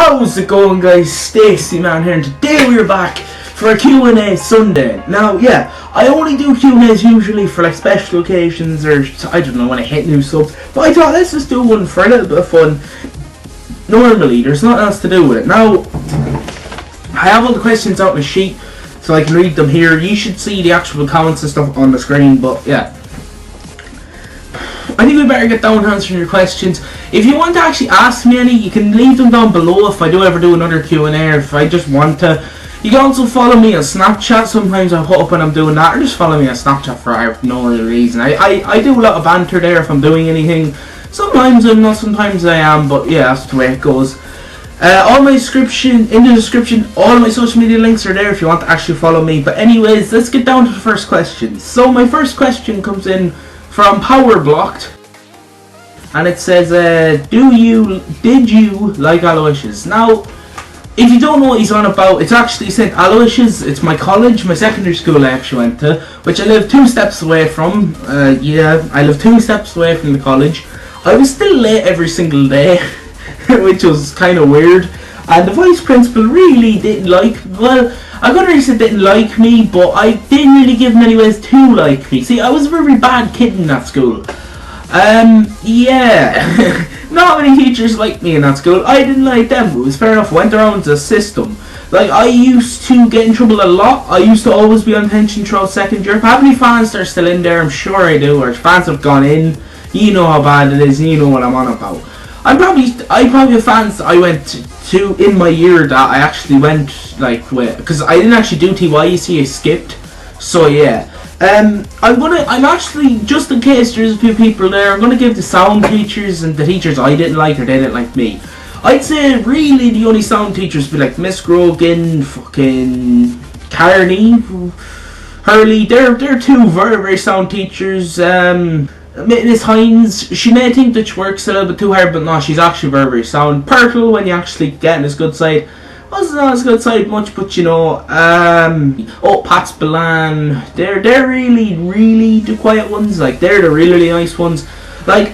How's it going, guys? Stacy man here, and today we're back for a Q&A Sunday. Now, yeah, I only do Q&As usually for like special occasions or, I don't know, when I hit new subs. But I thought, let's just do one for a little bit of fun. Normally, there's nothing else to do with it. Now, I have all the questions out on a sheet, so I can read them here. You should see the actual comments and stuff on the screen, but yeah. I think we better get down to answering your questions. If you want to actually ask me any, you can leave them down below if I do ever do another Q&A, or if I just want to. You can also follow me on Snapchat. Sometimes I'll put up when I'm doing that, or just follow me on Snapchat for no real reason. I do a lot of banter there if I'm doing anything. Sometimes I'm not, sometimes I am, but yeah, that's the way it goes. All my description, in the description, all my social media links are there if you want to actually follow me. But anyways, let's get down to the first question. So my first question comes in from Power Blocked, and it says, did you like Aloysius? Now, if you don't know what he's on about, it's actually St. Aloysius. It's my college, my secondary school I actually went to, which I live 2 steps away from. Yeah, I live 2 steps away from the college. I was still late every single day, which was kind of weird. And the vice principal really didn't like, well, I couldn't really say didn't like me, but I didn't really give him any ways to like me. See, I was a very bad kid in that school. Yeah. Not many teachers liked me in that school. I didn't like them. It was fair enough. Went around the system. Like, I used to get in trouble a lot. I used to always be on detention throughout second year. If I have any fans that are still in there, I'm sure I do, or fans that have gone in, you know how bad it is, and you know what I'm on about. I probably have fans that I went to in my year that I actually went, like, with, because I didn't actually do TY, you see, I skipped. So yeah. I'm actually, just in case there's a few people there, I'm gonna give the sound teachers and the teachers I didn't like or they didn't like me. I'd say really the only sound teachers would be like Miss Grogan, fucking Carney, Hurley. They're 2 very, very sound teachers. Miss Hines, she may think that she works a little bit too hard, but no, she's actually very, very sound. Purtle, when you actually get on his good side, wasn't on his good side much, but you know, oh, Pat's Balan, they're really, really the quiet ones, like, they're the really, really nice ones. Like,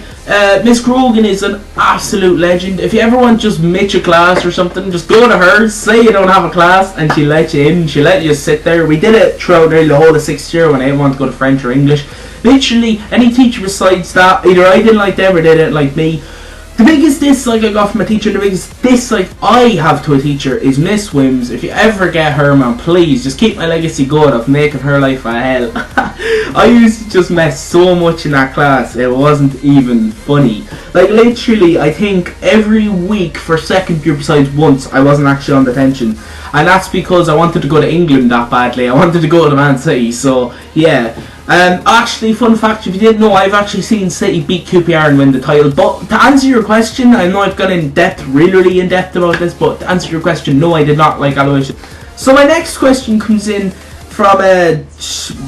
Miss Grogan is an absolute legend. If you ever want just Mitch a class or something, just go to her, say you don't have a class, and she'll let you in, she'll let you sit there. We did it throughout nearly the whole of 6th year when I didn't want to go to French or English. Literally, any teacher besides that, either I didn't like them or they didn't like me. The biggest dislike I got from a teacher, the biggest dislike I have to a teacher is Miss Wims. If you ever get her, man, please just keep my legacy going of making her life a hell. I used to just mess so much in that class, it wasn't even funny. Like, literally, I think every week for second year besides once, I wasn't actually on detention. And that's because I wanted to go to England that badly. I wanted to go to Man City, so yeah. Actually, fun fact, if you didn't know, I've actually seen City beat QPR and win the title. But to answer your question, I know I've gone in depth, really in depth about this, but to answer your question, no, I did not like Aloysius. So my next question comes in from a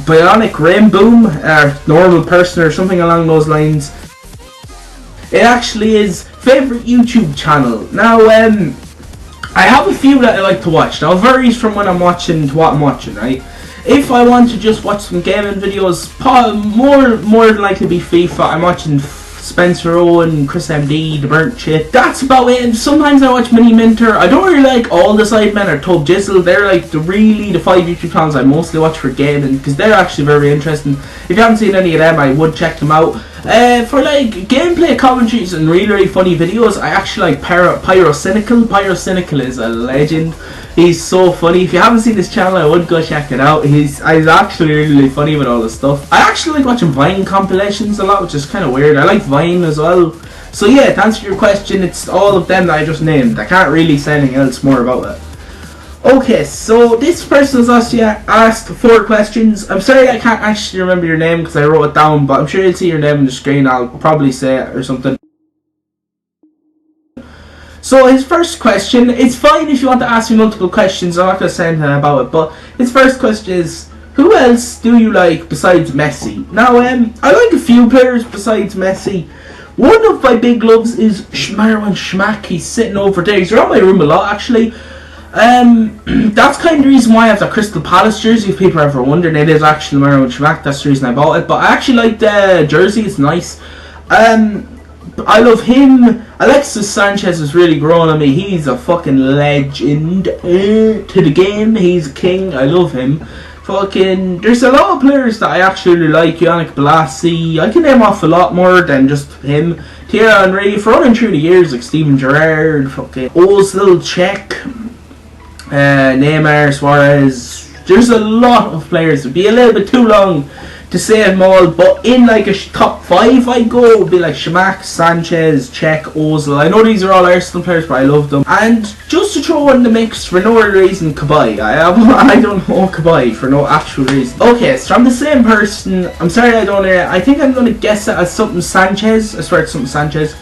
Bionic Rainboom, normal person or something along those lines. It actually is favourite YouTube channel. Now, I have a few that I like to watch. Now, it varies from when I'm watching to what I'm watching, right? If I want to just watch some gaming videos, more than likely be FIFA. I'm watching Spencer Owen, Chris MD, The Burnt Chip. That's about it. Sometimes I watch Mini Minter. I don't really like all the Sidemen or Tub Jizzle. They're like the 5 YouTube channels I mostly watch for gaming, because they're actually very interesting. If you haven't seen any of them, I would check them out. For like gameplay commentaries and really funny videos, I actually like Pyrocynical. Pyrocynical is a legend. He's so funny. If you haven't seen his channel, I would go check it out. He's actually really funny with all this stuff. I actually like watching Vine compilations a lot, which is kind of weird. I like Vine as well. So yeah, to answer your question, it's all of them that I just named. I can't really say anything else more about it. Okay, so this person has asked 4 questions. I'm sorry I can't actually remember your name because I wrote it down, but I'm sure you'll see your name on the screen. I'll probably say it or something. So his first question, it's fine if you want to ask me multiple questions, I'm not going to say anything about it, but his first question is, who else do you like besides Messi? Now, I like a few players besides Messi. One of my big loves is Marwan Schmack. He's sitting over there. He's around my room a lot, actually. That's kind of the reason why I have the Crystal Palace jersey, if people are ever wondering. It is actually Marwan Schmack, that's the reason I bought it. But I actually like the jersey, it's nice. I love him. Alexis Sanchez has really grown on me. He's a fucking legend to the game. He's a king. I love him. Fucking, there's a lot of players that I actually like. Yannick Bolasie. I can name off a lot more than just him. Thierry Henry, for running through the years, like Steven Gerrard, fucking Ozil, Czech, Neymar, Suarez. There's a lot of players. It'd be a little bit too long to say them all, but in like a top 5 I'd go, it would be like Schumacher, Sanchez, Czech, Ozil. I know these are all Arsenal players, but I love them. And just to throw in the mix for no other reason, Kabay. I don't know Kabay for no actual reason. Okay, it's from the same person. I'm sorry I don't know. I think I'm going to guess it as something Sanchez. I swear it's something Sanchez.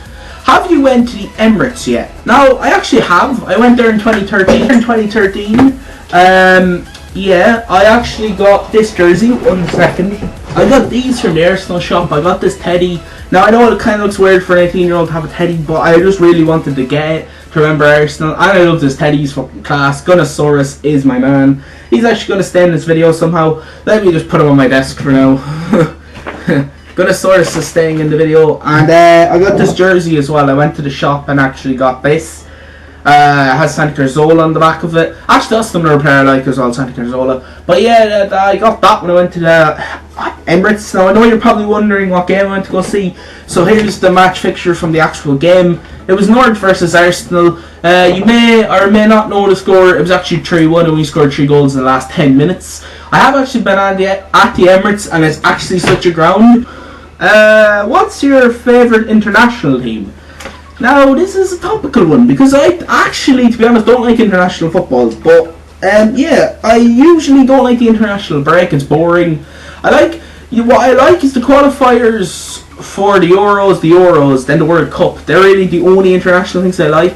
Have you went to the Emirates yet? Now, I actually have. I went there in 2013. Yeah, I actually got this jersey. 1 second. I got these from the Arsenal shop. I got this teddy. Now I know it kind of looks weird for an 18-year-old to have a teddy, but I just really wanted to get it to remember Arsenal. And I love this teddy. He's fucking class. Gunnosaurus is my man. He's actually going to stay in this video somehow. Let me just put him on my desk for now. Gunnosaurus is staying in the video. And I got this jersey as well. I went to the shop and actually got this. It has Santi Cazorla on the back of it. Actually, that's another player I like as well, Santi Cazorla. But yeah, I got that when I went to the Emirates. Now, I know you're probably wondering what game I went to go see. So here's the match fixture from the actual game. It was Norwich versus Arsenal. You may or may not know the score. It was actually 3-1 and we scored 3 goals in the last 10 minutes. I have actually been at the Emirates and it's actually such a ground. What's your favourite international team? Now, this is a topical one because I actually, to be honest, don't like international football. But, yeah, I usually don't like the international break. It's boring. What I like is the qualifiers for the Euros, then the World Cup. They're really the only international things I like.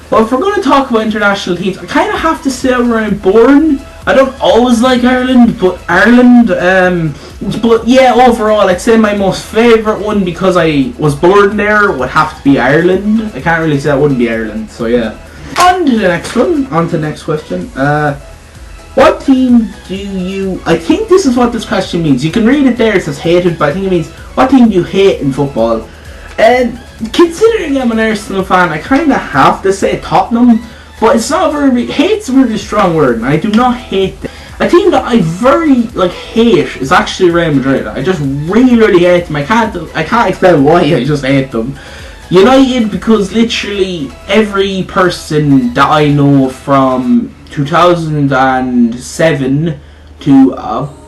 But if we're going to talk about international teams, I kind of have to say where I'm born. I don't always like Ireland, but but yeah, overall, I'd say my most favourite one because I was born there would have to be Ireland. I can't really say it wouldn't be Ireland, so yeah. On to the next one, on to the next question. What team do you... I think this is what this question means. You can read it there, it says hated, but I think it means, what team do you hate in football? And considering I'm an Arsenal fan, I kind of have to say Tottenham. But it's not very... Hate's a really strong word, and I do not hate them. A team that I very, hate is actually Real Madrid. I just really hate them. I can't explain why, I just hate them. United, because literally every person that I know from 2007 to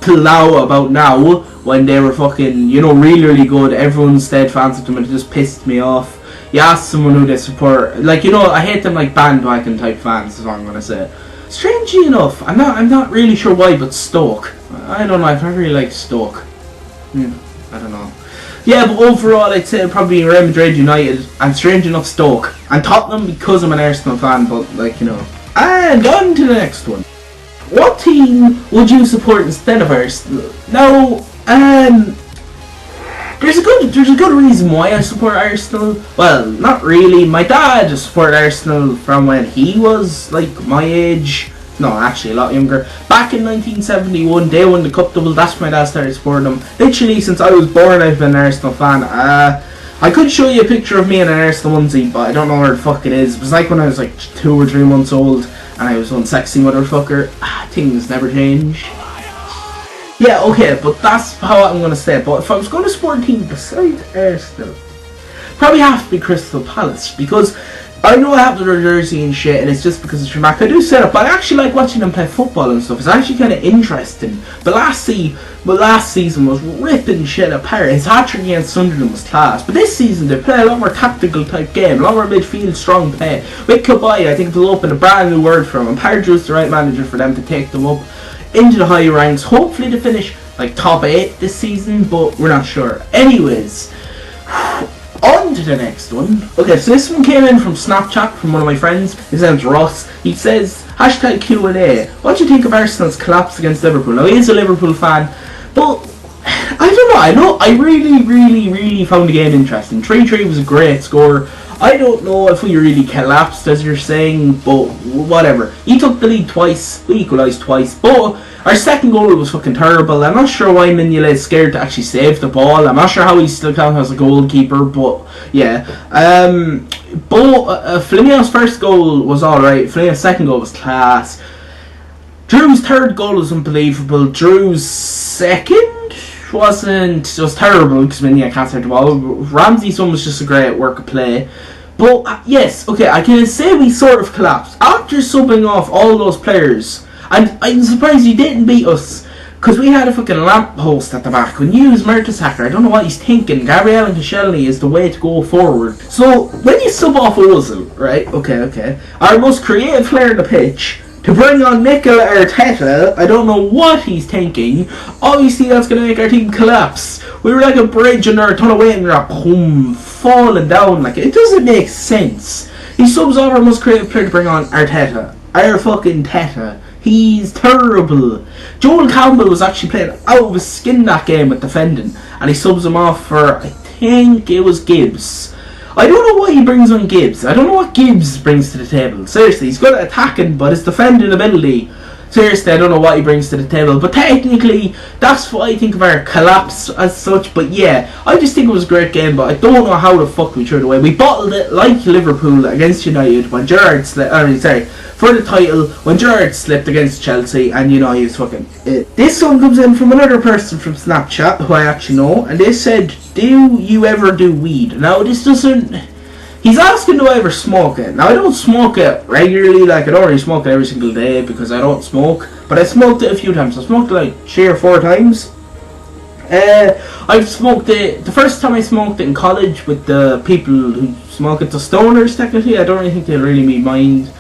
till now, about now, when they were fucking, really good, everyone stayed fans of them and it just pissed me off. You ask someone who they support, I hate them like bandwagon type fans is what I'm gonna say. Strangely enough, I'm not really sure why, but Stoke. I don't know, I've never really liked Stoke. I don't know. Yeah, but overall I'd say probably Real Madrid, United, and strange enough Stoke. And Tottenham because I'm an Arsenal fan, but And on to the next one. What team would you support instead of Arsenal? Now, There's a good reason why I support Arsenal. Well, not really. My dad supported Arsenal from when he was my age. No, actually a lot younger. Back in 1971, they won the cup double. That's when my dad started supporting them. Literally since I was born, I've been an Arsenal fan. I could show you a picture of me in an Arsenal onesie, but I don't know where the fuck it is. It was like when I was 2 or 3 months old, and I was one sexy motherfucker. Things never change. Yeah, okay, but that's how I'm going to say it. But if I was going to support a team besides Arsenal, probably have to be Crystal Palace. Because I know I have their jersey and shit, and it's just because it's Schumacher. I do set up, but I actually like watching them play football and stuff. It's actually kind of interesting. But last season was ripping shit apart. His hat-trick against Sunderland was class. But this season, they play a lot more tactical type game. A lot more midfield, strong play. With Kabay, I think they'll open a brand new word for him. And Pardew's the right manager for them to take them up into the higher ranks, hopefully to finish top 8 this season, but we're not sure. Anyways, on to the next one. Okay, so this one came in from Snapchat from one of my friends. His name's Ross. He says, hashtag Q&A, what do you think of Arsenal's collapse against Liverpool? Now, he is a Liverpool fan, but I don't know. I really found the game interesting. 3-3 was a great score. I don't know if we really collapsed, as you're saying, but whatever. He took the lead twice, we equalised twice, but Our second goal was fucking terrible. I'm not sure why Mignolet is scared to actually save the ball. I'm not sure how he's still counted as a goalkeeper, but yeah. Flaminio's first goal was alright. Flaminio's second goal was class. Drew's third goal was unbelievable. Drew's second was terrible because Mignolet can't save the ball. Ramsey's one was just a great work of play. But yes, okay, I can say we sort of collapsed after subbing off all those players. And I'm surprised he didn't beat us, because we had a fucking lamppost at the back. When you use Mertesacker, I don't know what he's thinking. Gabriel and Koscielny is the way to go forward. So, when you sub off Ozil, right, okay, our most creative player on the pitch, to bring on Mikel Arteta, I don't know what he's thinking. Obviously, that's going to make our team collapse. We were like a bridge under a ton of weight and we were boom, falling down. Like, it doesn't make sense. He subs off our most creative player to bring on Arteta. Our fucking Teta. He's terrible. Joel Campbell was actually playing out of his skin that game with defending, and he subs him off for, I think it was Gibbs. I don't know why he brings on Gibbs. I don't know what Gibbs brings to the table. Seriously, he's good at attacking, but his defending ability, seriously, I don't know what he brings to the table. But technically, that's what I think of our collapse as such. But yeah, I just think it was a great game, but I don't know how the fuck we threw it away. We bottled it like Liverpool against United when Gerrard for the title, when Gerrard slipped against Chelsea, and you know he was fucking it. This one comes in from another person from Snapchat who I actually know, and they said, do you ever do weed? Now this doesn't, he's asking, do I ever smoke it? Now I don't smoke it regularly, like I don't really smoke it every single day because I don't smoke, but I smoked it a few times. I smoked it like 3 or 4 times. I've smoked it, the first time I smoked it in college with the people who smoke it, the stoners technically. I don't really think they'll really mind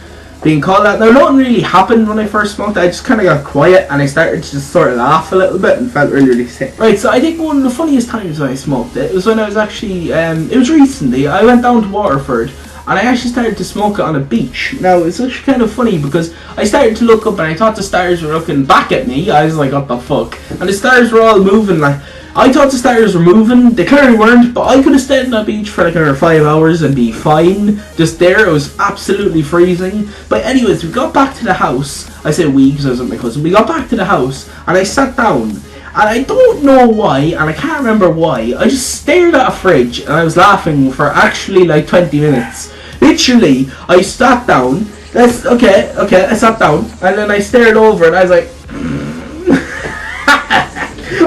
being called that. Now nothing really happened when I first smoked. I just kind of got quiet and I started to just sort of laugh a little bit and felt really sick. Right, so I think one of the funniest times when I smoked it was when I was actually, it was recently, I went down to Waterford and I actually started to smoke it on a beach. Now it's actually kind of funny because I started to look up and I thought the stars were looking back at me. I was like, what the fuck? And the stars were all moving like, I thought the stars were moving, they clearly weren't, but I could have stayed on that beach for like another 5 hours and be fine. Just there, it was absolutely freezing. But anyways, we got back to the house. I say we because I was with my cousin. We got back to the house and I sat down. And I don't know why, and I can't remember why, I just stared at a fridge and I was laughing for actually like 20 minutes. Literally, I sat down, I sat down, and then I stared over and I was like,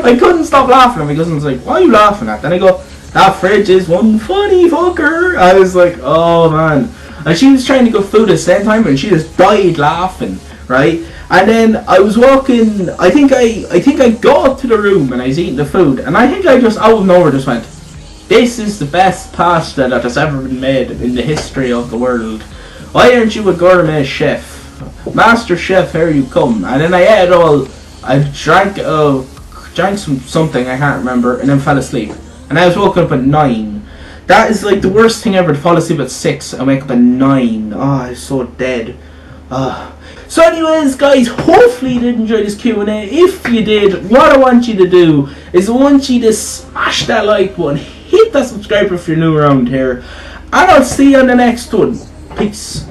I couldn't stop laughing, and my cousin was like, what are you laughing at? Then I go, that fridge is one funny fucker. I was like, oh man. And she was trying to go food at the same time and she just died laughing, right? And then I was walking, I think I got up to the room and I was eating the food, and I think I just out of nowhere just went, this is the best pasta that has ever been made in the history of the world. Why aren't you a gourmet chef? Master chef, here you come. And then I ate it all. I drank something, I can't remember, and then fell asleep. And I was woken up at 9. That is like the worst thing ever, to fall asleep at 6 and wake up at 9. Oh, I'm so dead. So anyways, guys, hopefully you did enjoy this Q&A. If you did, what I want you to do is I want you to smash that like button, hit that subscribe if you're new around here, and I'll see you on the next one. Peace.